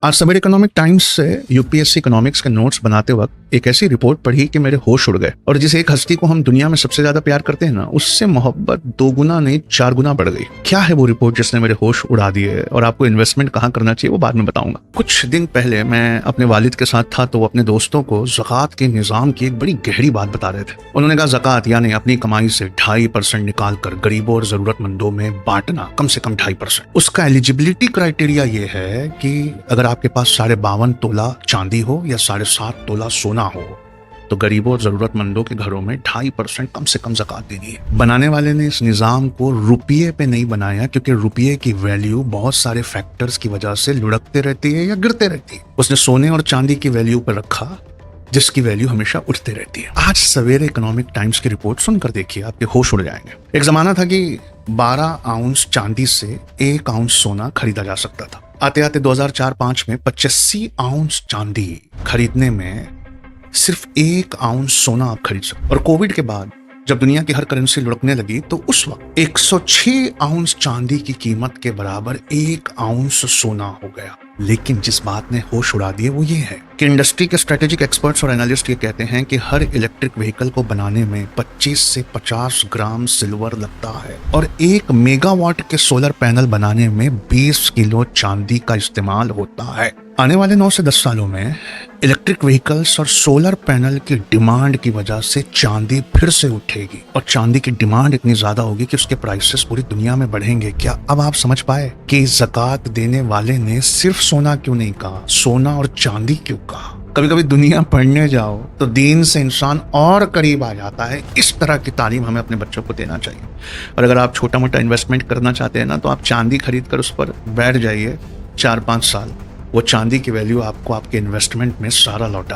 आज सवेरे economic times से यूपीएससी इकोनॉमिक्स के नोट्स बनाते वक्त एक ऐसी रिपोर्ट पढ़ी कि मेरे होश उड़ गए। और जिस एक हस्ती को हम दुनिया में सबसे ज्यादा प्यार करते हैं ना, उससे मोहब्बत 2 गुना नहीं 4 गुना बढ़ गई। क्या है वो रिपोर्ट जिसने मेरे होश उड़ा दिए, और आपको इन्वेस्टमेंट कहाँ करना चाहिए वो बाद में बताऊंगा। कुछ दिन पहले मैं अपने वालिद के साथ था तो वो अपने दोस्तों को ज़कात के निज़ाम की एक बड़ी गहरी बात बता रहे थे। उन्होंने कहा ज़कात यानी अपनी कमाई से 2.5% निकाल कर गरीबों और जरूरतमंदों में बांटना, कम से कम 2.5%। उसका एलिजिबिलिटी क्राइटेरिया ये है कि अगर आपके पास 52.5 तोला चांदी हो या 7.5 तोला सोना हो तो गरीबों और जरूरतमंदों के घरों में 2.5% कम से कम ज़कात देनी है। बनाने वाले ने इस निज़ाम को रुपये पे नहीं बनाया, क्योंकि रुपये की वैल्यू बहुत सारे फैक्टर्स की वजह से लुढ़कते रहती है या गिरते रहती है। उसने सोने और चांदी की वैल्यू पर रखा जिसकी वैल्यू हमेशा उठते रहती है। आज सवेरे इकोनॉमिक टाइम्स की रिपोर्ट सुनकर देखिए, आपके होश उड़ जाएंगे। एक जमाना था कि 12 आउंस चांदी से 1 आउंस सोना खरीदा जा सकता था। आते आते 2004-05 में 85 आउंस चांदी खरीदने में सिर्फ 1 आउंस सोना आप खरीद सकते। और कोविड के बाद जब दुनिया की हर करेंसी लुढ़कने लगी तो उस वक्त 106 आउंस चांदी की कीमत के बराबर 1 आउंस सोना हो गया। लेकिन जिस बात ने होश उड़ा दिए वो ये है कि इंडस्ट्री के स्ट्रेटेजिक एक्सपर्ट्स और एनालिस्ट ये कहते हैं कि हर इलेक्ट्रिक व्हीकल को बनाने में 25 से 50 ग्राम सिल्वर लगता है, और 1 मेगावाट के सोलर पैनल बनाने में 20 किलो चांदी का इस्तेमाल होता है। आने वाले 9 से 10 सालों में इलेक्ट्रिक व्हीकल्स और सोलर पैनल की डिमांड की वजह से चांदी फिर से उठेगी, और चांदी की डिमांड इतनी ज्यादा होगी कि उसके प्राइसेस पूरी दुनिया में बढ़ेंगे। क्या अब आप समझ पाए कि ज़कात देने वाले ने सिर्फ सोना क्यों नहीं कहा, सोना और चांदी क्यों कहा? कभी कभी दुनिया पढ़ने जाओ तो दीन से इंसान और करीब आ जाता है। इस तरह की तालीम हमें अपने बच्चों को देना चाहिए। और अगर आप छोटा मोटा इन्वेस्टमेंट करना चाहते हैं ना, तो आप चांदी खरीद कर उस पर बैठ जाइए 4-5 साल। वो चांदी की वैल्यू आपको आपके इन्वेस्टमेंट में सारा लौटा